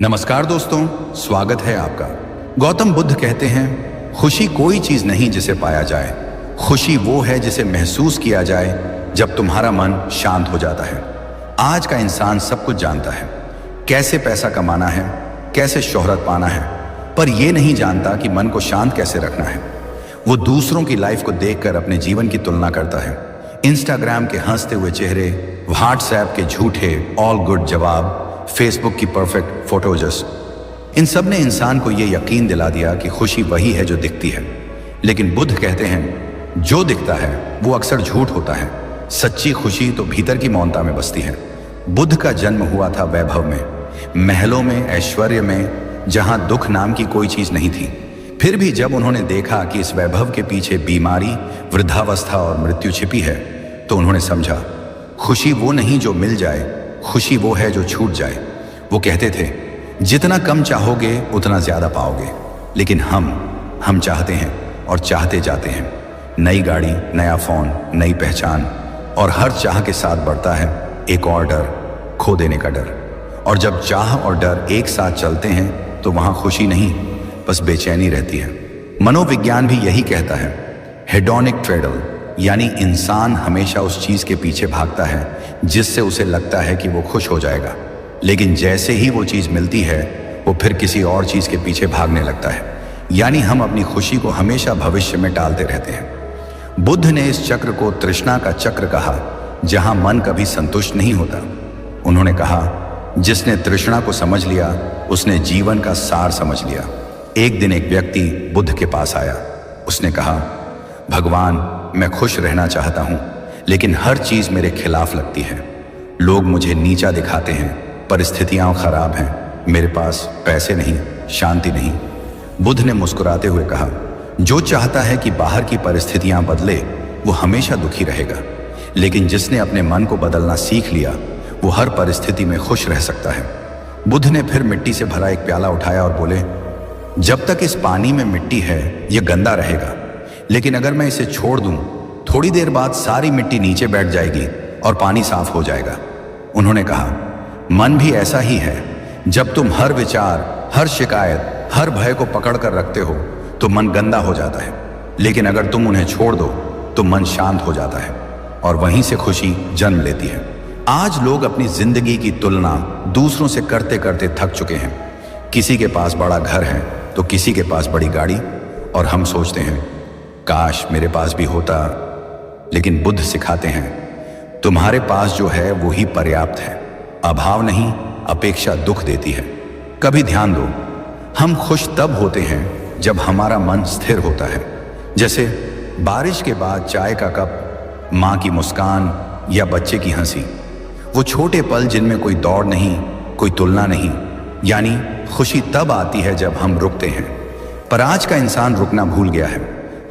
नमस्कार दोस्तों, स्वागत है आपका। गौतम बुद्ध कहते हैं, खुशी कोई चीज नहीं जिसे पाया जाए, खुशी वो है जिसे महसूस किया जाए जब तुम्हारा मन शांत हो जाता है। आज का इंसान सब कुछ जानता है, कैसे पैसा कमाना है, कैसे शोहरत पाना है, पर यह नहीं जानता कि मन को शांत कैसे रखना है। वो दूसरों की लाइफ को देखकर अपने जीवन की तुलना करता है। इंस्टाग्राम के हंसते हुए चेहरे, व्हाट्सएप के झूठे ऑल गुड जवाब, फेसबुक की परफेक्ट फोटोजस, इन सब ने इंसान को यह यकीन दिला दिया कि खुशी वही है जो दिखती है। लेकिन बुद्ध कहते हैं, जो दिखता है वो अक्सर झूठ होता है। सच्ची खुशी तो भीतर की मौनता में बसती है। बुद्ध का जन्म हुआ था वैभव में, महलों में, ऐश्वर्य में, जहां दुख नाम की कोई चीज नहीं थी। फिर भी जब उन्होंने देखा कि इस वैभव के पीछे बीमारी, वृद्धावस्था और मृत्यु छिपी है, तो उन्होंने समझा, खुशी वो नहीं जो मिल जाए, खुशी वो है जो छूट जाए। वो कहते थे, जितना कम चाहोगे उतना ज्यादा पाओगे। लेकिन हम चाहते हैं और चाहते जाते हैं। नई गाड़ी, नया फोन, नई पहचान, और हर चाह के साथ बढ़ता है एक और डर, खो देने का डर। और जब चाह और डर एक साथ चलते हैं तो वहां खुशी नहीं, बस बेचैनी रहती है। मनोविज्ञान भी यही कहता है, हेडोनिक ट्रेडल, यानी इंसान हमेशा उस चीज के पीछे भागता है जिससे उसे लगता है कि वो खुश हो जाएगा। लेकिन जैसे ही वो चीज मिलती है, वो फिर किसी और चीज के पीछे भागने लगता है। यानी हम अपनी खुशी को हमेशा भविष्य में टालते रहते हैं। बुद्ध ने इस चक्र को तृष्णा का चक्र कहा, जहां मन कभी संतुष्ट नहीं होता। उन्होंने कहा, जिसने तृष्णा को समझ लिया उसने जीवन का सार समझ लिया। एक दिन एक व्यक्ति बुद्ध के पास आया। उसने कहा, भगवान, मैं खुश रहना चाहता हूं, लेकिन हर चीज मेरे खिलाफ लगती है। लोग मुझे नीचा दिखाते हैं, परिस्थितियां खराब हैं, मेरे पास पैसे नहीं, शांति नहीं। बुद्ध ने मुस्कुराते हुए कहा, जो चाहता है कि बाहर की परिस्थितियां बदले वो हमेशा दुखी रहेगा, लेकिन जिसने अपने मन को बदलना सीख लिया वो हर परिस्थिति में खुश रह सकता है। बुद्ध ने फिर मिट्टी से भरा एक प्याला उठाया और बोले, जब तक इस पानी में मिट्टी है यह गंदा रहेगा, लेकिन अगर मैं इसे छोड़ दूं, थोड़ी देर बाद सारी मिट्टी नीचे बैठ जाएगी और पानी साफ हो जाएगा। उन्होंने कहा, मन भी ऐसा ही है। जब तुम हर विचार, हर शिकायत, हर भय को पकड़ कर रखते हो तो मन गंदा हो जाता है, लेकिन अगर तुम उन्हें छोड़ दो तो मन शांत हो जाता है और वहीं से खुशी जन्म लेती है। आज लोग अपनी जिंदगी की तुलना दूसरों से करते करते थक चुके हैं। किसी के पास बड़ा घर है तो किसी के पास बड़ी गाड़ी, और हम सोचते हैं, काश मेरे पास भी होता। लेकिन बुद्ध सिखाते हैं, तुम्हारे पास जो है वो ही पर्याप्त है। अभाव नहीं, अपेक्षा दुख देती है। कभी ध्यान दो, हम खुश तब होते हैं जब हमारा मन स्थिर होता है। जैसे बारिश के बाद चाय का कप, माँ की मुस्कान या बच्चे की हंसी। वो छोटे पल जिनमें कोई दौड़ नहीं, कोई तुलना नहीं। यानी खुशी तब आती है जब हम रुकते हैं। पर आज का इंसान रुकना भूल गया है।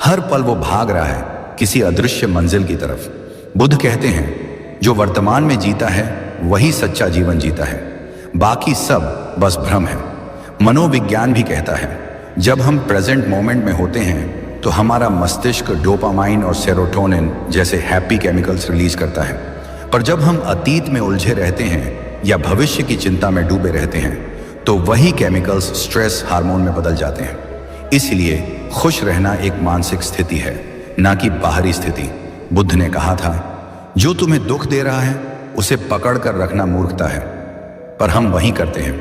हर पल वो भाग रहा है किसी अदृश्य मंजिल की तरफ। बुद्ध कहते हैं, जो वर्तमान में जीता है वही सच्चा जीवन जीता है, बाकी सब बस भ्रम है। मनोविज्ञान भी कहता है, जब हम प्रेजेंट मोमेंट में होते हैं तो हमारा मस्तिष्क डोपामाइन और सेरोटोनिन जैसे हैप्पी केमिकल्स रिलीज करता है। पर जब हम अतीत में उलझे रहते हैं या भविष्य की चिंता में डूबे रहते हैं तो वही केमिकल्स स्ट्रेस हार्मोन में बदल जाते हैं। इसलिए खुश रहना एक मानसिक स्थिति है, ना कि बाहरी स्थिति। बुद्ध ने कहा था, जो तुम्हें दुख दे रहा है उसे पकड़ कर रखना मूर्खता है। पर हम वही करते हैं।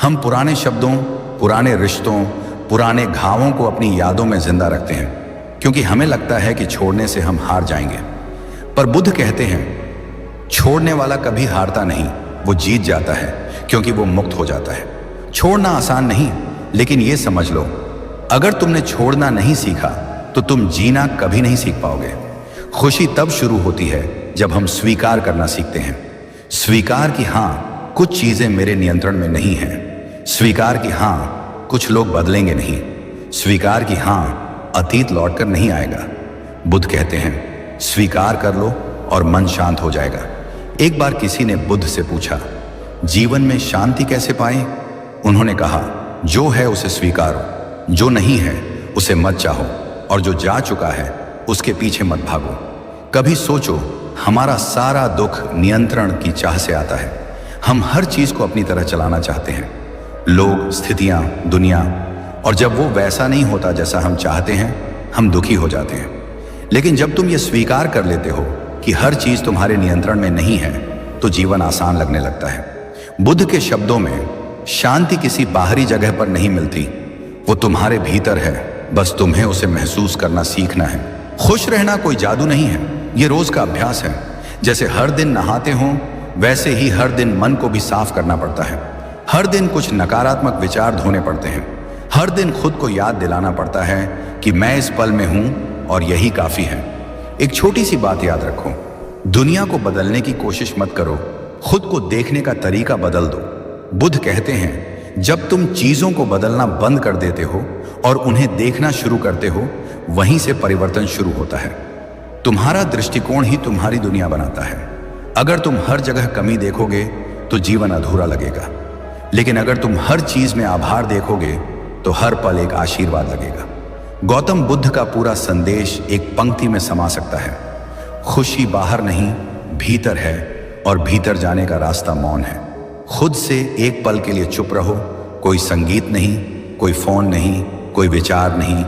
हम पुराने शब्दों, पुराने रिश्तों, पुराने घावों को अपनी यादों में जिंदा रखते हैं, क्योंकि हमें लगता है कि छोड़ने से हम हार जाएंगे। पर बुद्ध कहते हैं, छोड़ने वाला कभी हारता नहीं, वो जीत जाता है, क्योंकि वो मुक्त हो जाता है। छोड़ना आसान नहीं, लेकिन ये समझ लो, अगर तुमने छोड़ना नहीं सीखा तो तुम जीना कभी नहीं सीख पाओगे। खुशी तब शुरू होती है जब हम स्वीकार करना सीखते हैं। स्वीकार कि हाँ, कुछ चीजें मेरे नियंत्रण में नहीं हैं। स्वीकार कि हाँ, कुछ लोग बदलेंगे नहीं। स्वीकार कि हाँ, अतीत लौटकर नहीं आएगा। बुद्ध कहते हैं, स्वीकार कर लो और मन शांत हो जाएगा। एक बार किसी ने बुद्ध से पूछा, जीवन में शांति कैसे पाएं? उन्होंने कहा, जो है उसे स्वीकारो, जो नहीं है उसे मत चाहो, और जो जा चुका है उसके पीछे मत भागो। कभी सोचो, हमारा सारा दुख नियंत्रण की चाह से आता है। हम हर चीज को अपनी तरह चलाना चाहते हैं। लोग, स्थितियां, दुनिया। और जब वो वैसा नहीं होता जैसा हम चाहते हैं, हम दुखी हो जाते हैं। लेकिन जब तुम ये स्वीकार कर लेते हो कि हर चीज तुम्हारे नियंत्रण में नहीं है, तो जीवन आसान लगने लगता है। बुद्ध के शब्दों में शांति किसी बाहरी जगह पर नहीं मिलती, वो तुम्हारे भीतर है, बस तुम्हें उसे महसूस करना सीखना है। खुश रहना कोई जादू नहीं है, ये रोज का अभ्यास है। जैसे हर दिन नहाते हो, वैसे ही हर दिन मन को भी साफ करना पड़ता है। हर दिन कुछ नकारात्मक विचार धोने पड़ते हैं। हर दिन खुद को याद दिलाना पड़ता है कि मैं इस पल में हूं और यही काफी है। एक छोटी सी बात याद रखो, दुनिया को बदलने की कोशिश मत करो, खुद को देखने का तरीका बदल दो। बुद्ध कहते हैं, जब तुम चीजों को बदलना बंद कर देते हो और उन्हें देखना शुरू करते हो, वहीं से परिवर्तन शुरू होता है। तुम्हारा दृष्टिकोण ही तुम्हारी दुनिया बनाता है। अगर तुम हर जगह कमी देखोगे तो जीवन अधूरा लगेगा, लेकिन अगर तुम हर चीज में आभार देखोगे तो हर पल एक आशीर्वाद लगेगा। गौतम बुद्ध का पूरा संदेश एक पंक्ति में समा सकता है, खुशी बाहर नहीं भीतर है, और भीतर जाने का रास्ता मौन है। खुद से एक पल के लिए चुप रहो, कोई संगीत नहीं, कोई फोन नहीं, कोई विचार नहीं,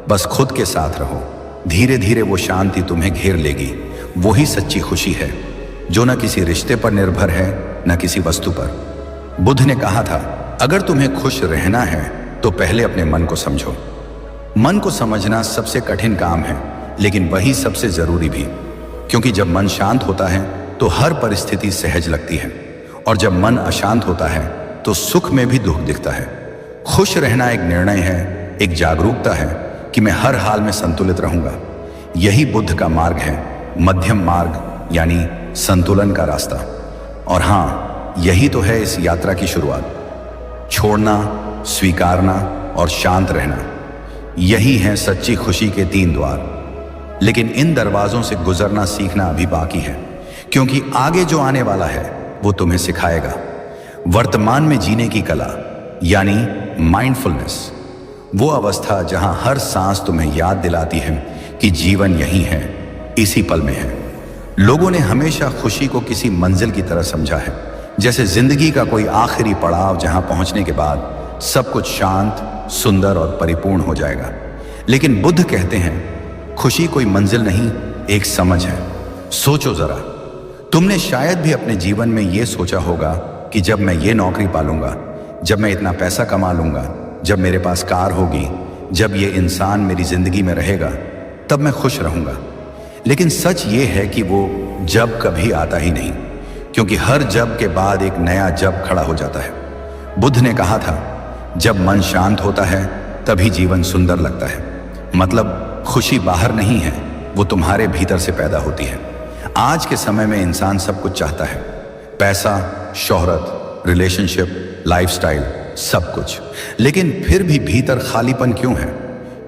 बस खुद के साथ रहो। धीरे धीरे वो शांति तुम्हें घेर लेगी। वही सच्ची खुशी है जो न किसी रिश्ते पर निर्भर है, न किसी वस्तु पर। बुद्ध ने कहा था, अगर तुम्हें खुश रहना है तो पहले अपने मन को समझो। मन को समझना सबसे कठिन काम है, लेकिन वही सबसे जरूरी भी, क्योंकि जब मन शांत होता है तो हर परिस्थिति सहज लगती है, और जब मन अशांत होता है तो सुख में भी दुख दिखता है। खुश रहना एक निर्णय है, एक जागरूकता है कि मैं हर हाल में संतुलित रहूंगा। यही बुद्ध का मार्ग है, मध्यम मार्ग, यानी संतुलन का रास्ता। और हां, यही तो है इस यात्रा की शुरुआत। छोड़ना, स्वीकारना और शांत रहना, यही है सच्ची खुशी के 3 द्वार। लेकिन इन दरवाजों से गुजरना सीखना अभी बाकी है, क्योंकि आगे जो आने वाला है वो तुम्हें सिखाएगा वर्तमान में जीने की कला, यानी माइंडफुलनेस। वो अवस्था जहां हर सांस तुम्हें याद दिलाती है कि जीवन यही है, इसी पल में है। लोगों ने हमेशा खुशी को किसी मंजिल की तरह समझा है, जैसे जिंदगी का कोई आखिरी पड़ाव जहां पहुंचने के बाद सब कुछ शांत, सुंदर और परिपूर्ण हो जाएगा। लेकिन बुद्ध कहते हैं, खुशी कोई मंजिल नहीं, एक समझ है। सोचो जरा, तुमने शायद भी अपने जीवन में यह सोचा होगा कि जब मैं ये नौकरी पालूंगा, जब मैं इतना पैसा कमा लूंगा, जब मेरे पास कार होगी, जब ये इंसान मेरी जिंदगी में रहेगा, तब मैं खुश रहूंगा। लेकिन सच ये है कि वो जब कभी आता ही नहीं, क्योंकि हर जब के बाद एक नया जब खड़ा हो जाता है। बुद्ध ने कहा था, जब मन शांत होता है तभी जीवन सुंदर लगता है। मतलब खुशी बाहर नहीं है, वो तुम्हारे भीतर से पैदा होती है। आज के समय में इंसान सब कुछ चाहता है, पैसा, शोहरत, रिलेशनशिप, लाइफस्टाइल, सब कुछ। लेकिन फिर भी भीतर खालीपन क्यों है?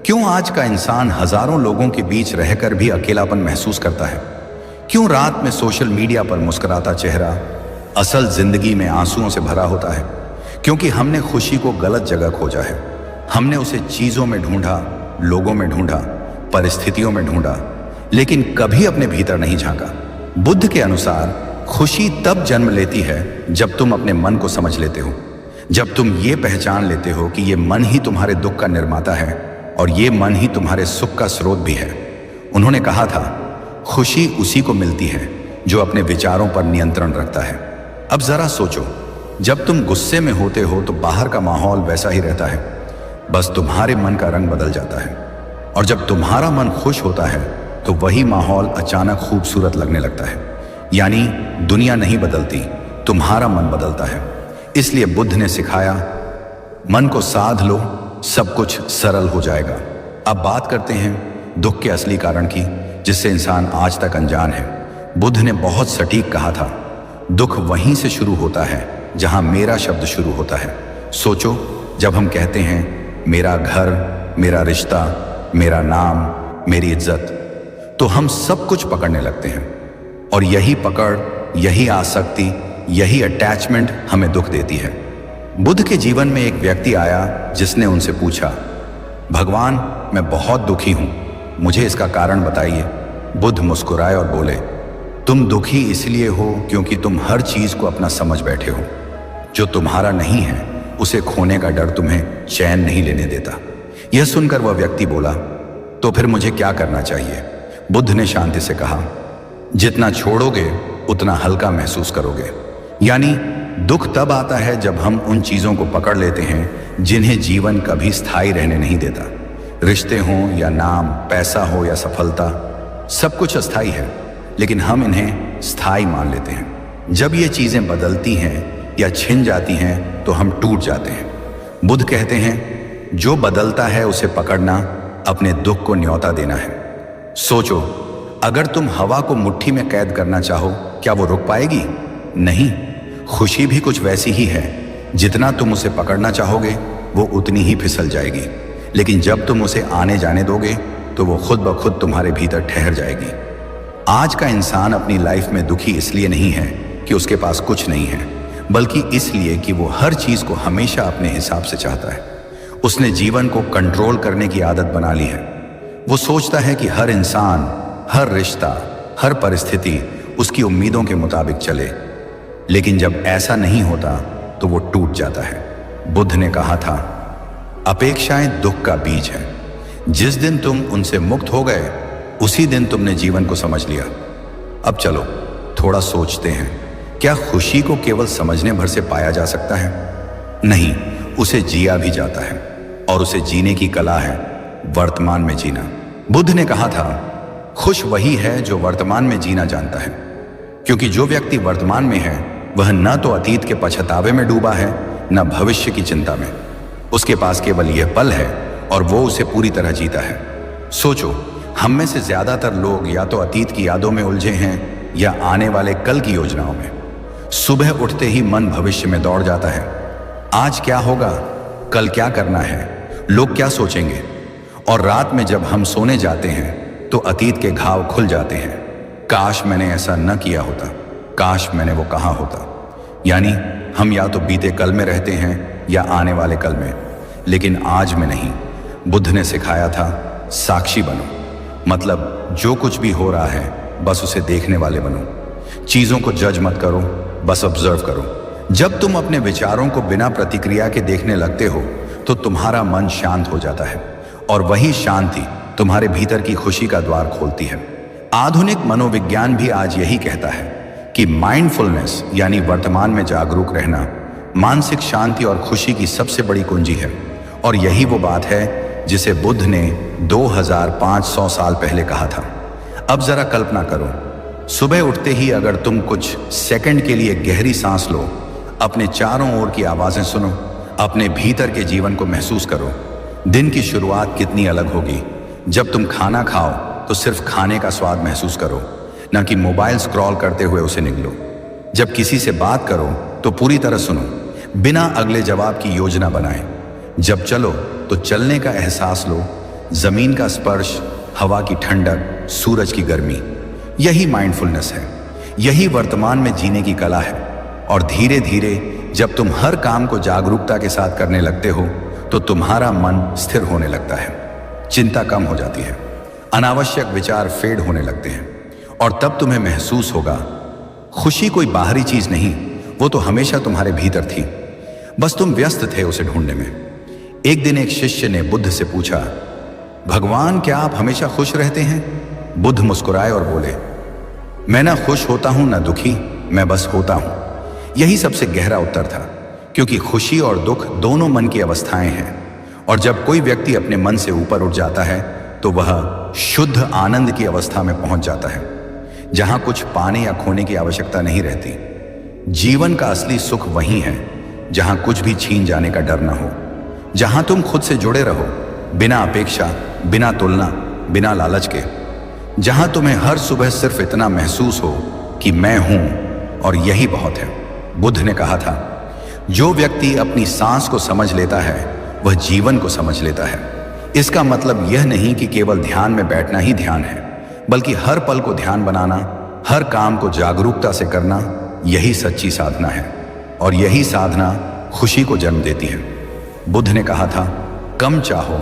क्यों आज का इंसान हजारों लोगों के बीच रहकर भी अकेलापन महसूस करता है? क्यों रात में सोशल मीडिया पर मुस्कुराता चेहरा असल जिंदगी में आंसुओं से भरा होता है? क्योंकि हमने खुशी को गलत जगह खोजा है। हमने उसे चीजों में ढूंढा, लोगों में ढूंढा, परिस्थितियों में ढूंढा, लेकिन कभी अपने भीतर नहीं झांका। बुद्ध के अनुसार खुशी तब जन्म लेती है जब तुम अपने मन को समझ लेते हो, जब तुम ये पहचान लेते हो कि ये मन ही तुम्हारे दुख का निर्माता है और ये मन ही तुम्हारे सुख का स्रोत भी है। उन्होंने कहा था, खुशी उसी को मिलती है जो अपने विचारों पर नियंत्रण रखता है। अब जरा सोचो, जब तुम गुस्से में होते हो तो बाहर का माहौल वैसा ही रहता है, बस तुम्हारे मन का रंग बदल जाता है। और जब तुम्हारा मन खुश होता है तो वही माहौल अचानक खूबसूरत लगने लगता है। यानी दुनिया नहीं बदलती, तुम्हारा मन बदलता है। इसलिए बुद्ध ने सिखाया, मन को साध लो, सब कुछ सरल हो जाएगा। अब बात करते हैं दुख के असली कारण की, जिससे इंसान आज तक अनजान है। बुद्ध ने बहुत सटीक कहा था, दुख वहीं से शुरू होता है जहां मेरा शब्द शुरू होता है। सोचो, जब हम कहते हैं मेरा घर, मेरा रिश्ता, मेरा नाम, मेरी इज्जत, तो हम सब कुछ पकड़ने लगते हैं। और यही पकड़, यही आसक्ति, यही अटैचमेंट हमें दुख देती है। बुद्ध के जीवन में एक व्यक्ति आया जिसने उनसे पूछा, भगवान, मैं बहुत दुखी हूं, मुझे इसका कारण बताइए। बुद्ध मुस्कुराए और बोले, तुम दुखी इसलिए हो क्योंकि तुम हर चीज को अपना समझ बैठे हो। जो तुम्हारा नहीं है उसे खोने का डर तुम्हें चैन नहीं लेने देता। यह सुनकर वह व्यक्ति बोला, तो फिर मुझे क्या करना चाहिए? बुद्ध ने शांति से कहा, जितना छोड़ोगे उतना हल्का महसूस करोगे। यानी दुख तब आता है जब हम उन चीजों को पकड़ लेते हैं जिन्हें जीवन कभी स्थायी रहने नहीं देता। रिश्ते हों या नाम, पैसा हो या सफलता, सब कुछ अस्थायी है, लेकिन हम इन्हें स्थायी मान लेते हैं। जब ये चीजें बदलती हैं या छिन जाती हैं तो हम टूट जाते हैं। बुद्ध कहते हैं, जो बदलता है उसे पकड़ना अपने दुख को न्योता देना है। सोचो, अगर तुम हवा को मुट्ठी में कैद करना चाहो, क्या वो रुक पाएगी? नहीं। खुशी भी कुछ वैसी ही है, जितना तुम उसे पकड़ना चाहोगे वो उतनी ही फिसल जाएगी, लेकिन जब तुम उसे आने जाने दोगे तो वो खुद ब खुद तुम्हारे भीतर ठहर जाएगी। आज का इंसान अपनी लाइफ में दुखी इसलिए नहीं है कि उसके पास कुछ नहीं है, बल्कि इसलिए कि वो हर चीज को हमेशा अपने हिसाब से चाहता है। उसने जीवन को कंट्रोल करने की आदत बना ली है। वो सोचता है कि हर इंसान, हर रिश्ता, हर परिस्थिति उसकी उम्मीदों के मुताबिक चले, लेकिन जब ऐसा नहीं होता तो वो टूट जाता है। बुद्ध ने कहा था, अपेक्षाएं दुख का बीज है। जिस दिन तुम उनसे मुक्त हो गए उसी दिन तुमने जीवन को समझ लिया। अब चलो थोड़ा सोचते हैं, क्या खुशी को केवल समझने भर से पाया जा सकता है? नहीं, उसे जिया भी जाता है, और उसे जीने की कला है वर्तमान में जीना। बुद्ध ने कहा था, खुश वही है जो वर्तमान में जीना जानता है, क्योंकि जो व्यक्ति वर्तमान में है वह न तो अतीत के पछतावे में डूबा है न भविष्य की चिंता में। उसके पास केवल यह पल है और वो उसे पूरी तरह जीता है। सोचो, हम में से ज्यादातर लोग या तो अतीत की यादों में उलझे हैं या आने वाले कल की योजनाओं में। सुबह उठते ही मन भविष्य में दौड़ जाता है। आज क्या होगा, कल क्या करना है, लोग क्या सोचेंगे। और रात में जब हम सोने जाते हैं तो अतीत के घाव खुल जाते हैं। काश मैंने ऐसा न किया होता, काश मैंने वो कहा होता। यानी हम या तो बीते कल में रहते हैं या आने वाले कल में, लेकिन आज में नहीं। बुद्ध ने सिखाया था, साक्षी बनो, मतलब जो कुछ भी हो रहा है बस उसे देखने वाले बनो। चीजों को जज मत करो, बस ऑब्जर्व करो। जब तुम अपने विचारों को बिना प्रतिक्रिया के देखने लगते हो तो तुम्हारा मन शांत हो जाता है, और वही शांति तुम्हारे भीतर की खुशी का द्वार खोलती है। आधुनिक मनोविज्ञान भी आज यही कहता है कि माइंडफुलनेस यानी वर्तमान में जागरूक रहना मानसिक शांति और खुशी की सबसे बड़ी कुंजी है। और यही वो बात है जिसे बुद्ध ने 2500 साल पहले कहा था। अब जरा कल्पना करो, सुबह उठते ही अगर तुम कुछ सेकंड के लिए गहरी सांस लो, अपने चारों ओर की आवाजें सुनो, अपने भीतर के जीवन को महसूस करो, दिन की शुरुआत कितनी अलग होगी। जब तुम खाना खाओ तो सिर्फ खाने का स्वाद महसूस करो, न कि मोबाइल स्क्रॉल करते हुए उसे निगलो। जब किसी से बात करो तो पूरी तरह सुनो, बिना अगले जवाब की योजना बनाए। जब चलो तो चलने का एहसास लो, जमीन का स्पर्श, हवा की ठंडक, सूरज की गर्मी। यही माइंडफुलनेस है, यही वर्तमान में जीने की कला है। और धीरे धीरे जब तुम हर काम को जागरूकता के साथ करने लगते हो तो तुम्हारा मन स्थिर होने लगता है, चिंता कम हो जाती है, अनावश्यक विचार फेड होने लगते हैं, और तब तुम्हें महसूस होगा खुशी कोई बाहरी चीज नहीं, वो तो हमेशा तुम्हारे भीतर थी, बस तुम व्यस्त थे उसे ढूंढने में। एक दिन एक शिष्य ने बुद्ध से पूछा, भगवान क्या आप हमेशा खुश रहते हैं? बुद्ध मुस्कुराए और बोले, मैं ना खुश होता हूं ना दुखी, मैं बस होता हूं। यही सबसे गहरा उत्तर था, क्योंकि खुशी और दुख दोनों मन की अवस्थाएं हैं, और जब कोई व्यक्ति अपने मन से ऊपर उठ जाता है तो वह शुद्ध आनंद की अवस्था में पहुंच जाता है, जहां कुछ पाने या खोने की आवश्यकता नहीं रहती। जीवन का असली सुख वही है जहां कुछ भी छीन जाने का डर न हो, जहां तुम खुद से जुड़े रहो, बिना अपेक्षा, बिना तुलना, बिना लालच के, जहां तुम्हें हर सुबह सिर्फ इतना महसूस हो कि मैं हूं और यही बहुत है। बुद्ध ने कहा था, जो व्यक्ति अपनी सांस को समझ लेता है वह जीवन को समझ लेता है। इसका मतलब यह नहीं कि केवल ध्यान में बैठना ही ध्यान है, बल्कि हर पल को ध्यान बनाना, हर काम को जागरूकता से करना, यही सच्ची साधना है, और यही साधना खुशी को जन्म देती है। बुद्ध ने कहा था, कम चाहो,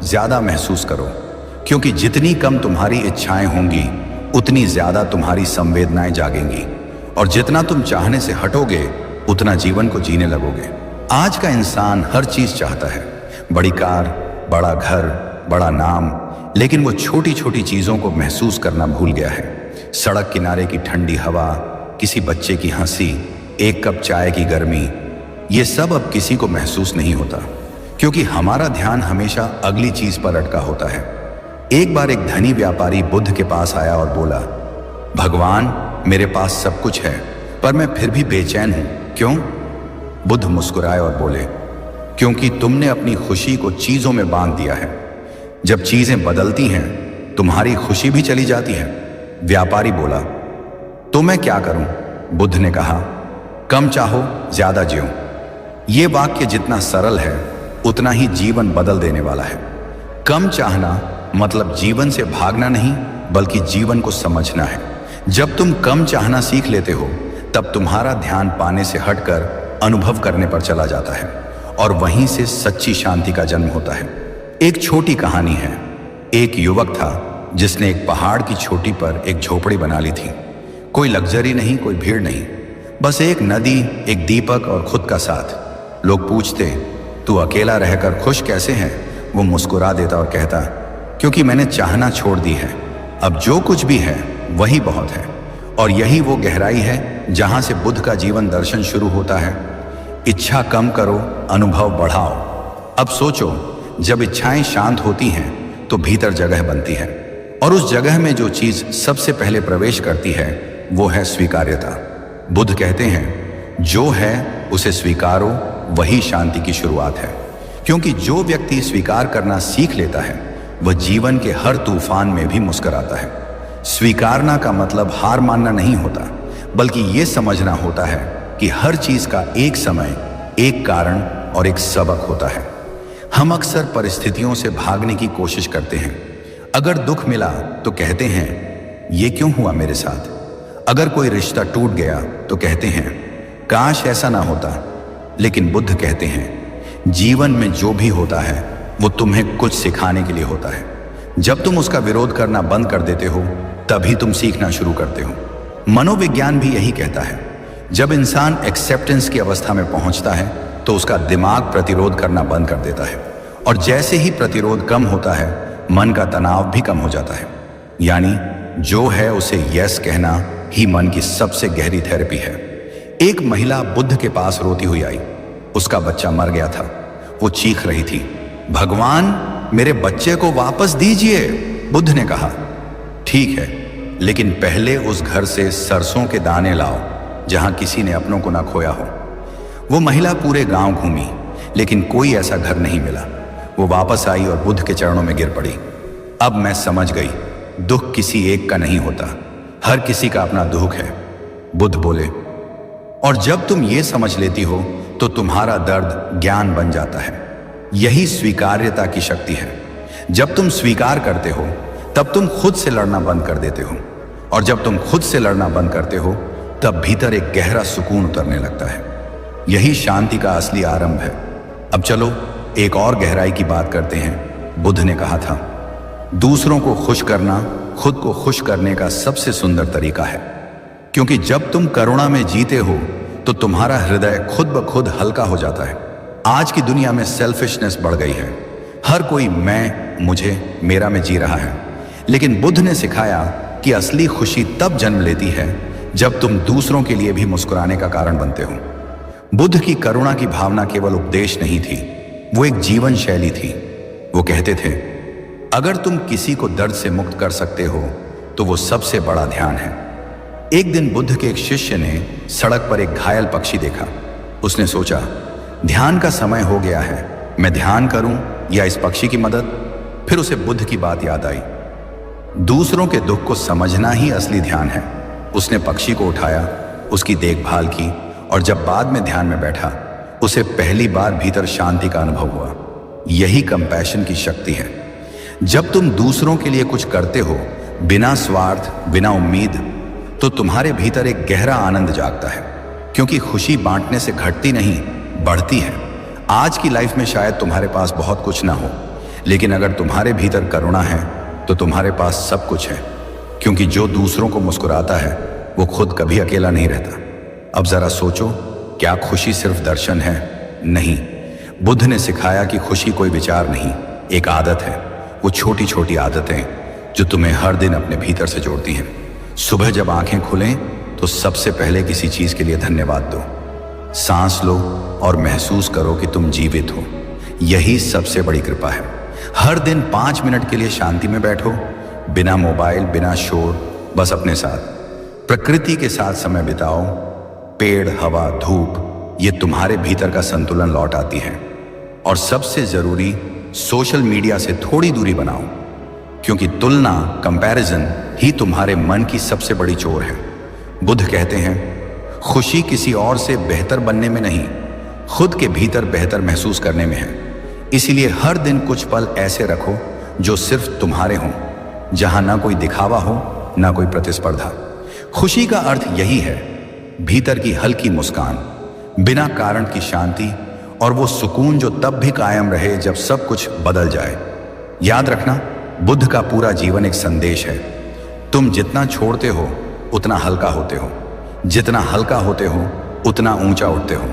ज्यादा महसूस करो, क्योंकि जितनी कम तुम्हारी इच्छाएं होंगी उतनी ज्यादा तुम्हारी संवेदनाएं जागेंगी, और जितना तुम चाहने से हटोगे उतना जीवन को जीने लगोगे। आज का इंसान हर चीज चाहता है, बड़ी कार, बड़ा घर, बड़ा नाम, लेकिन वो छोटी छोटी चीजों को महसूस करना भूल गया है। सड़क किनारे की ठंडी हवा, किसी बच्चे की हंसी, एक कप चाय की गर्मी, ये सब अब किसी को महसूस नहीं होता, क्योंकि हमारा ध्यान हमेशा अगली चीज पर अटका होता है। एक बार एक धनी व्यापारी बुद्ध के पास आया और बोला, भगवान, मेरे पास सब कुछ है, पर मैं फिर भी बेचैन हूं, क्यों? बुद्ध मुस्कुराए और बोले, क्योंकि तुमने अपनी खुशी को चीजों में बांध दिया है। जब चीजें बदलती हैं, तुम्हारी खुशी भी चली जाती है। व्यापारी बोला, तो मैं क्या करूं? बुद्ध ने कहा, कम चाहो, ज्यादा जियो। ये वाक्य जितना सरल है, उतना ही जीवन बदल देने वाला है। कम चाहना मतलब जीवन से भागना नहीं, बल्कि जीवन को समझना है। जब तुम कम चाहना सीख लेते हो, तब तुम्हारा ध्यान पाने से हटकर अनुभव करने पर चला जाता है, और वहीं से सच्ची शांति का जन्म होता है। एक छोटी कहानी है। एक युवक था जिसने एक पहाड़ की चोटी पर एक झोपड़ी बना ली थी। कोई लग्जरी नहीं, कोई भीड़ नहीं, बस एक नदी, एक दीपक और खुद का साथ। लोग पूछते, तू अकेला रहकर खुश कैसे है? वो मुस्कुरा देता और कहता, क्योंकि मैंने चाहना छोड़ दी है। अब जो कुछ भी है वही बहुत है। और यही वो गहराई है जहां से बुद्ध का जीवन दर्शन शुरू होता है। इच्छा कम करो, अनुभव बढ़ाओ। अब सोचो, जब इच्छाएं शांत होती हैं तो भीतर जगह बनती है, और उस जगह में जो चीज सबसे पहले प्रवेश करती है वो है स्वीकार्यता। बुद्ध कहते हैं, जो है उसे स्वीकारो, वही शांति की शुरुआत है। क्योंकि जो व्यक्ति स्वीकार करना सीख लेता है, वह जीवन के हर तूफान में भी मुस्कुराता है। स्वीकारना का मतलब हार मानना नहीं होता, बल्कि ये समझना होता है कि हर चीज का एक समय, एक कारण और एक सबक होता है। हम अक्सर परिस्थितियों से भागने की कोशिश करते हैं। अगर दुख मिला तो कहते हैं, ये क्यों हुआ मेरे साथ? अगर कोई रिश्ता टूट गया तो कहते हैं, काश ऐसा ना होता। लेकिन बुद्ध कहते हैं, जीवन में जो भी होता है वो तुम्हें कुछ सिखाने के लिए होता है। जब तुम उसका विरोध करना बंद कर देते हो, तभी तुम सीखना शुरू करते हो। मनोविज्ञान भी यही कहता है। जब इंसान एक्सेप्टेंस की अवस्था में पहुंचता है तो उसका दिमाग प्रतिरोध करना बंद कर देता है, और जैसे ही प्रतिरोध कम होता है, मन का तनाव भी कम हो जाता है। यानी जो है उसे यस कहना ही मन की सबसे गहरी थेरेपी है। एक महिला बुद्ध के पास रोती हुई आई। उसका बच्चा मर गया था। वो चीख रही थी, भगवान, मेरे बच्चे को वापस दीजिए। बुद्ध ने कहा, ठीक है, लेकिन पहले उस घर से सरसों के दाने लाओ जहां किसी ने अपनों को ना खोया हो। वो महिला पूरे गांव घूमी, लेकिन कोई ऐसा घर नहीं मिला। वो वापस आई और बुद्ध के चरणों में गिर पड़ी। अब मैं समझ गई, दुख किसी एक का नहीं होता, हर किसी का अपना दुख है। बुद्ध बोले, और जब तुम ये समझ लेती हो तो तुम्हारा दर्द ज्ञान बन जाता है। यही स्वीकार्यता की शक्ति है। जब तुम स्वीकार करते हो, तब तुम खुद से लड़ना बंद कर देते हो, और जब तुम खुद से लड़ना बंद करते हो, तब भीतर एक गहरा सुकून उतरने लगता है। यही शांति का असली आरंभ है। अब चलो एक और गहराई की बात करते हैं। बुद्ध ने कहा था, दूसरों को खुश करना खुद को खुश करने का सबसे सुंदर तरीका है, क्योंकि जब तुम करुणा में जीते हो तो तुम्हारा हृदय खुद ब खुद हल्का हो जाता है। आज की दुनिया में सेल्फिशनेस बढ़ गई है। हर कोई मैं, मुझे, मेरा में जी रहा है। लेकिन बुद्ध ने सिखाया कि असली खुशी तब जन्म लेती है जब तुम दूसरों के लिए भी मुस्कुराने का कारण बनते हो। बुद्ध की करुणा की भावना केवल उपदेश नहीं थी, वो एक जीवन शैली थी। वो कहते थे, अगर तुम किसी को दर्द से मुक्त कर सकते हो तो वो सबसे बड़ा ध्यान है। एक दिन बुद्ध के एक शिष्य ने सड़क पर एक घायल पक्षी देखा। उसने सोचा, ध्यान का समय हो गया है, मैं ध्यान करूं या इस पक्षी की मदद? फिर उसे बुद्ध की बात याद आई, दूसरों के दुख को समझना ही असली ध्यान है। उसने पक्षी को उठाया, उसकी देखभाल की, और जब बाद में ध्यान में बैठा, उसे पहली बार भीतर शांति का अनुभव हुआ। यही कंपैशन की शक्ति है। जब तुम दूसरों के लिए कुछ करते हो, बिना स्वार्थ, बिना उम्मीद, तो तुम्हारे भीतर एक गहरा आनंद जागता है, क्योंकि खुशी बांटने से घटती नहीं, बढ़ती है। आज की लाइफ में शायद तुम्हारे पास बहुत कुछ ना हो, लेकिन अगर तुम्हारे भीतर करुणा है तो तुम्हारे पास सब कुछ है, क्योंकि जो दूसरों को मुस्कुराता है वो खुद कभी अकेला नहीं रहता। अब जरा सोचो, क्या खुशी सिर्फ दर्शन है नहीं, बुद्ध ने सिखाया कि खुशी कोई विचार नहीं, एक आदत है। वो छोटी छोटी आदतें जो तुम्हें हर दिन अपने भीतर से जोड़ती हैं। सुबह जब आंखें खुलें तो सबसे पहले किसी चीज के लिए धन्यवाद दो। सांस लो और महसूस करो कि तुम जीवित हो। यही सबसे बड़ी कृपा है। हर दिन 5 मिनट के लिए शांति में बैठो, बिना मोबाइल, बिना शोर, बस अपने साथ, प्रकृति के साथ समय बिताओ। पेड़, हवा, धूप, ये तुम्हारे भीतर का संतुलन लौट आती है। और सबसे जरूरी, सोशल मीडिया से थोड़ी दूरी बनाओ, क्योंकि तुलना, कंपैरिजन ही तुम्हारे मन की सबसे बड़ी चोर है। बुद्ध कहते हैं, खुशी किसी और से बेहतर बनने में नहीं, खुद के भीतर बेहतर महसूस करने में है। इसीलिए हर दिन कुछ पल ऐसे रखो जो सिर्फ तुम्हारे हों, जहां ना कोई दिखावा हो, ना कोई प्रतिस्पर्धा। खुशी का अर्थ यही है, भीतर की हल्की मुस्कान, बिना कारण की शांति, और वो सुकून जो तब भी कायम रहे जब सब कुछ बदल जाए। याद रखना, बुद्ध का पूरा जीवन एक संदेश है। तुम जितना छोड़ते हो उतना हल्का होते हो, जितना हल्का होते हो उतना ऊंचा उठते हो,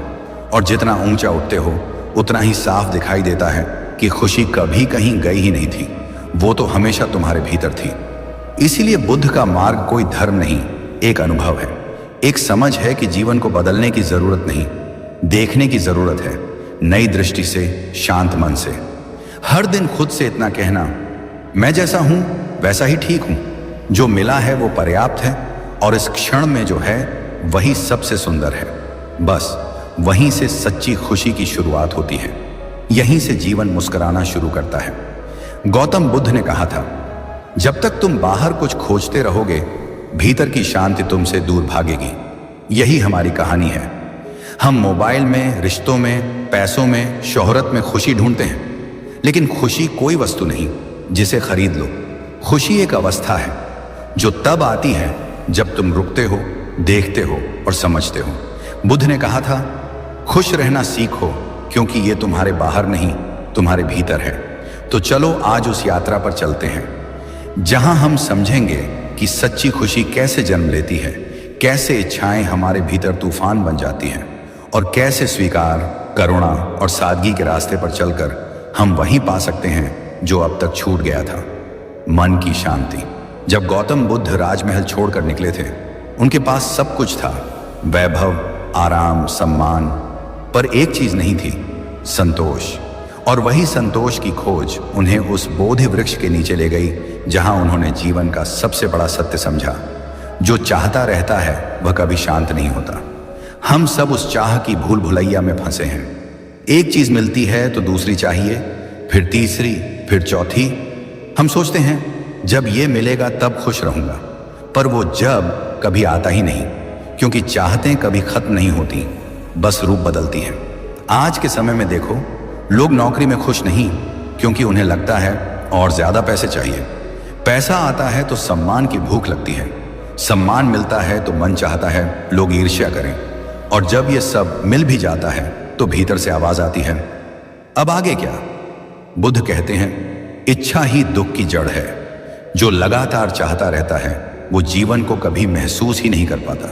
और जितना ऊंचा उठते हो उतना ही साफ दिखाई देता है कि खुशी कभी कहीं गई ही नहीं थी, वो तो हमेशा तुम्हारे भीतर थी। इसीलिए बुद्ध का मार्ग कोई धर्म नहीं, एक अनुभव है, एक समझ है कि जीवन को बदलने की जरूरत नहीं, देखने की जरूरत है, नई दृष्टि से, शांत मन से। हर दिन खुद से इतना कहना, मैं जैसा हूं वैसा ही ठीक हूं, जो मिला है वो पर्याप्त है, और इस क्षण में जो है वही सबसे सुंदर है। बस वहीं से सच्ची खुशी की शुरुआत होती है, यहीं से जीवन मुस्कुराना शुरू करता है। गौतम बुद्ध ने कहा था, जब तक तुम बाहर कुछ खोजते रहोगे, भीतर की शांति तुमसे दूर भागेगी। यही हमारी कहानी है। हम मोबाइल में, रिश्तों में, पैसों में, शोहरत में खुशी ढूंढते हैं, लेकिन खुशी कोई वस्तु नहीं जिसे खरीद लो। खुशी एक अवस्था है जो तब आती है जब तुम रुकते हो, देखते हो और समझते हो। बुद्ध ने कहा था, खुश रहना सीखो, क्योंकि ये तुम्हारे बाहर नहीं, तुम्हारे भीतर है। तो चलो आज उस यात्रा पर चलते हैं, जहां हम समझेंगे कि सच्ची खुशी कैसे जन्म लेती है, कैसे इच्छाएं हमारे भीतर तूफान बन जाती हैं, और कैसे स्वीकार, करुणा और सादगी के रास्ते पर चलकर हम वहीं पा सकते हैं जो अब तक छूट गया था, मन की शांति। जब गौतम बुद्ध राजमहल छोड़कर निकले थे, उनके पास सब कुछ था, वैभव, आराम, सम्मान, पर एक चीज नहीं थी, संतोष। और वही संतोष की खोज उन्हें उस बोधि वृक्ष के नीचे ले गई, जहां उन्होंने जीवन का सबसे बड़ा सत्य समझा, जो चाहता रहता है वह कभी शांत नहीं होता। हम सब उस चाह की भूल भुलैया में फंसे हैं। एक चीज मिलती है तो दूसरी चाहिए, फिर तीसरी, फिर चौथी। हम सोचते हैं जब ये मिलेगा तब खुश रहूंगा, पर वो जब कभी आता ही नहीं, क्योंकि चाहतें कभी खत्म नहीं होती, बस रूप बदलती हैं। आज के समय में देखो, लोग नौकरी में खुश नहीं, क्योंकि उन्हें लगता है और ज्यादा पैसे चाहिए। पैसा आता है तो सम्मान की भूख लगती है, सम्मान मिलता है तो मन चाहता है लोग ईर्ष्या करें, और जब ये सब मिल भी जाता है तो भीतर से आवाज आती है, अब आगे क्या? बुद्ध कहते हैं, इच्छा ही दुख की जड़ है। जो लगातार चाहता रहता है वो जीवन को कभी महसूस ही नहीं कर पाता,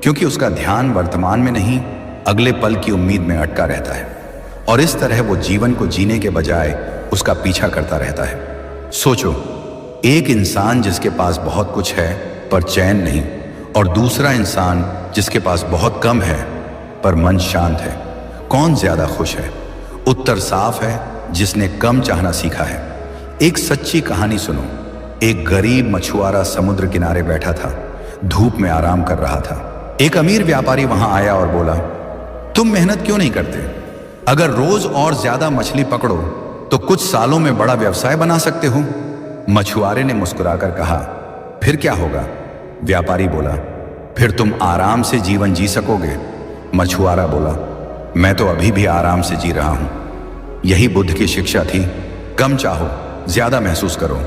क्योंकि उसका ध्यान वर्तमान में नहीं, अगले पल की उम्मीद में अटका रहता है, और इस तरह वो जीवन को जीने के बजाय उसका पीछा करता रहता है। सोचो, एक इंसान जिसके पास बहुत कुछ है पर चैन नहीं, और दूसरा इंसान जिसके पास बहुत कम है पर मन शांत है, कौन ज्यादा खुश है? उत्तर साफ है, जिसने कम चाहना सीखा है। एक सच्ची कहानी सुनो। एक गरीब मछुआरा समुद्र किनारे बैठा था, धूप में आराम कर रहा था। एक अमीर व्यापारी वहां आया और बोला, तुम मेहनत क्यों नहीं करते? अगर रोज और ज्यादा मछली पकड़ो तो कुछ सालों में बड़ा व्यवसाय बना सकते हो। मछुआरे ने मुस्कुराकर कहा, फिर क्या होगा? व्यापारी बोला, फिर तुम आराम से जीवन जी सकोगे। मछुआरा बोला, मैं तो अभी भी आराम से जी रहा हूं। यही बुद्ध की शिक्षा थी, कम चाहो, ज्यादा महसूस करो,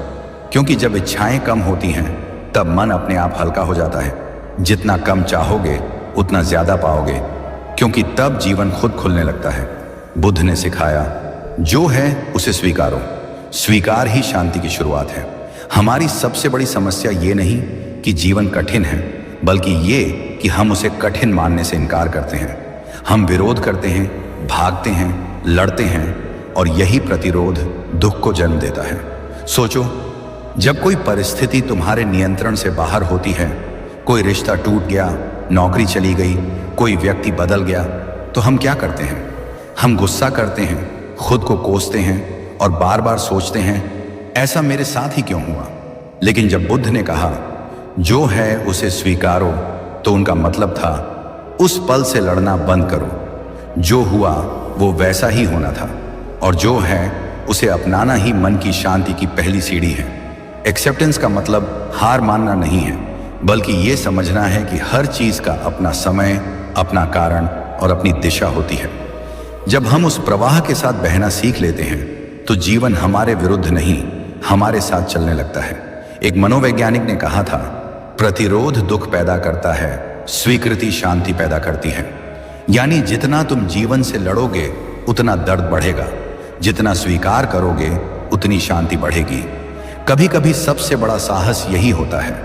क्योंकि जब इच्छाएं कम होती हैं तब मन अपने आप हल्का हो जाता है। जितना कम चाहोगे उतना ज्यादा पाओगे, क्योंकि तब जीवन खुद खुलने लगता है। बुद्ध ने सिखाया, जो है उसे स्वीकारो, स्वीकार ही शांति की शुरुआत है। हमारी सबसे बड़ी समस्या ये नहीं कि जीवन कठिन है, बल्कि ये कि हम उसे कठिन मानने से इनकार करते हैं। हम विरोध करते हैं, भागते हैं, लड़ते हैं और यही प्रतिरोध दुख को जन्म देता है। सोचो, जब कोई परिस्थिति तुम्हारे नियंत्रण से बाहर होती है, कोई रिश्ता टूट गया, नौकरी चली गई, कोई व्यक्ति बदल गया, तो हम क्या करते हैं? हम गुस्सा करते हैं, खुद को कोसते हैं और बार बार सोचते हैं ऐसा मेरे साथ ही क्यों हुआ। लेकिन जब बुद्ध ने कहा जो है उसे स्वीकारो, तो उनका मतलब था उस पल से लड़ना बंद करो। जो हुआ वो वैसा ही होना था और जो है उसे अपनाना ही मन की शांति की पहली सीढ़ी है। एक्सेप्टेंस का मतलब हार मानना नहीं है, बल्कि ये समझना है कि हर चीज का अपना समय, अपना कारण और अपनी दिशा होती है। जब हम उस प्रवाह के साथ बहना सीख लेते हैं तो जीवन हमारे विरुद्ध नहीं, हमारे साथ चलने लगता है। एक मनोवैज्ञानिक ने कहा था, प्रतिरोध दुख पैदा करता है, स्वीकृति शांति पैदा करती है। यानी जितना तुम जीवन से लड़ोगे उतना दर्द बढ़ेगा, जितना स्वीकार करोगे उतनी शांति बढ़ेगी। कभी कभी सबसे बड़ा साहस यही होता है,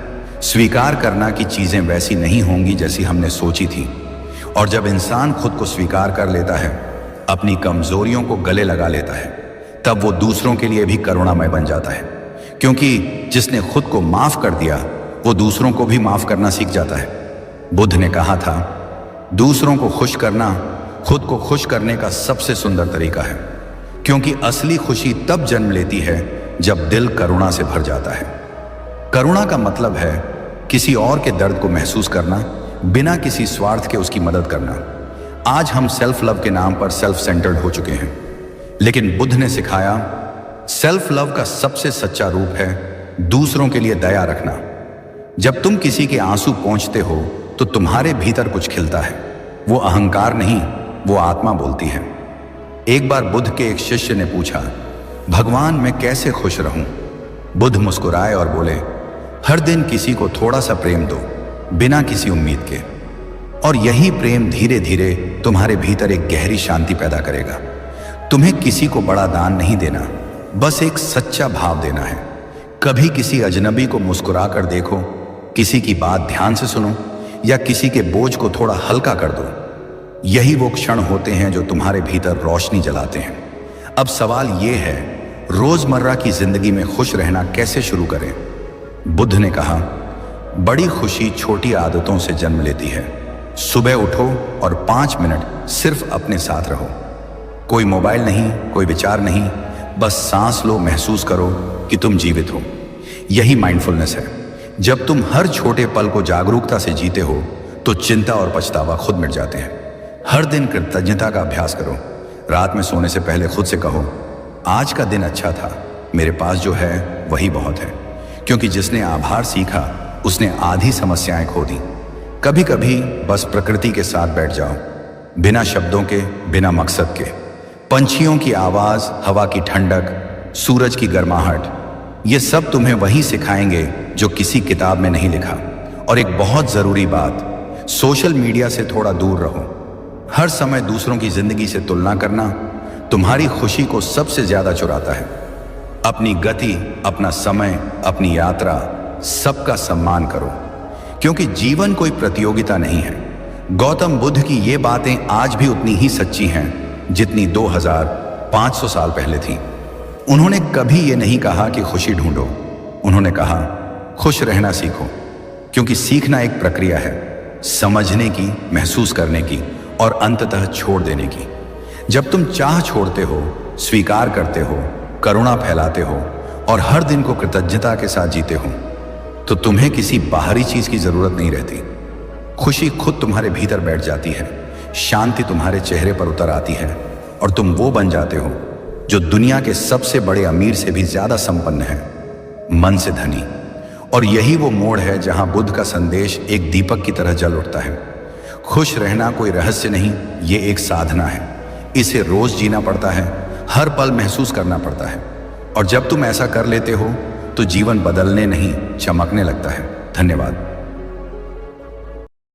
स्वीकार करना कि चीजें वैसी नहीं होंगी जैसी हमने सोची थी। और जब इंसान खुद को स्वीकार कर लेता है, अपनी कमजोरियों को गले लगा लेता है, तब वो दूसरों के लिए भी करुणामय बन जाता है। क्योंकि जिसने खुद को माफ कर दिया वो दूसरों को भी माफ करना सीख जाता है। बुद्ध ने कहा था, दूसरों को खुश करना खुद को खुश करने का सबसे सुंदर तरीका है, क्योंकि असली खुशी तब जन्म लेती है जब दिल करुणा से भर जाता है। करुणा का मतलब है किसी और के दर्द को महसूस करना, बिना किसी स्वार्थ के उसकी मदद करना। आज हम सेल्फ लव के नाम पर सेल्फ सेंटर्ड हो चुके हैं, लेकिन बुद्ध ने सिखाया सेल्फ लव का सबसे सच्चा रूप है दूसरों के लिए दया रखना। जब तुम किसी के आंसू पोंछते हो तो तुम्हारे भीतर कुछ खिलता है। वो अहंकार नहीं, वो आत्मा बोलती है। एक बार बुद्ध के एक शिष्य ने पूछा, भगवान मैं कैसे खुश रहूं? बुद्ध मुस्कुराए और बोले, हर दिन किसी को थोड़ा सा प्रेम दो, बिना किसी उम्मीद के, और यही प्रेम धीरे धीरे तुम्हारे भीतर एक गहरी शांति पैदा करेगा। तुम्हें किसी को बड़ा दान नहीं देना, बस एक सच्चा भाव देना है। कभी किसी अजनबी को मुस्कुरा कर देखो, किसी की बात ध्यान से सुनो या किसी के बोझ को थोड़ा हल्का कर दो। यही वो क्षण होते हैं जो तुम्हारे भीतर रोशनी जलाते हैं। अब सवाल ये है, रोजमर्रा की जिंदगी में खुश रहना कैसे शुरू करें? बुद्ध ने कहा, बड़ी खुशी छोटी आदतों से जन्म लेती है। सुबह उठो और 5 मिनट सिर्फ अपने साथ रहो। कोई मोबाइल नहीं, कोई विचार नहीं, बस सांस लो, महसूस करो कि तुम जीवित हो। यही माइंडफुलनेस है। जब तुम हर छोटे पल को जागरूकता से जीते हो तो चिंता और पछतावा खुद मिट जाते हैं। हर दिन कृतज्ञता का अभ्यास करो। रात में सोने से पहले खुद से कहो, आज का दिन अच्छा था, मेरे पास जो है वही बहुत है। क्योंकि जिसने आभार सीखा उसने आधी समस्याएं खो दी। कभी कभी बस प्रकृति के साथ बैठ जाओ, बिना शब्दों के, बिना मकसद के। पंछियों की आवाज, हवा की ठंडक, सूरज की गर्माहट, ये सब तुम्हें वही सिखाएंगे जो किसी किताब में नहीं लिखा। और एक बहुत जरूरी बात, सोशल मीडिया से थोड़ा दूर रहो। हर समय दूसरों की जिंदगी से तुलना करना तुम्हारी खुशी को सबसे ज्यादा चुराता है। अपनी गति, अपना समय, अपनी यात्रा, सबका सम्मान करो, क्योंकि जीवन कोई प्रतियोगिता नहीं है। गौतम बुद्ध की ये बातें आज भी उतनी ही सच्ची हैं जितनी 2500 साल पहले थी। उन्होंने कभी ये नहीं कहा कि खुशी ढूंढो, उन्होंने कहा खुश रहना सीखो, क्योंकि सीखना एक प्रक्रिया है, समझने की, महसूस करने की और अंततः छोड़ देने की। जब तुम चाह छोड़ते हो, स्वीकार करते हो, करुणा फैलाते हो और हर दिन को कृतज्ञता के साथ जीते हो, तो तुम्हें किसी बाहरी चीज की जरूरत नहीं रहती। खुशी खुद तुम्हारे भीतर बैठ जाती है, शांति तुम्हारे चेहरे पर उतर आती है और तुम वो बन जाते हो जो दुनिया के सबसे बड़े अमीर से भी ज्यादा संपन्न है, मन से धनी। और यही वो मोड़ है जहां बुद्ध का संदेश एक दीपक की तरह जल उठता है। खुश रहना कोई रहस्य नहीं, ये एक साधना है। इसे रोज जीना पड़ता है, हर पल महसूस करना पड़ता है। और जब तुम ऐसा कर लेते हो तो जीवन बदलने नहीं, चमकने लगता है। धन्यवाद।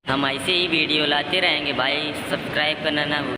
हम ऐसे ही वीडियो लाते रहेंगे भाई, सब्सक्राइब करना ना भूलें।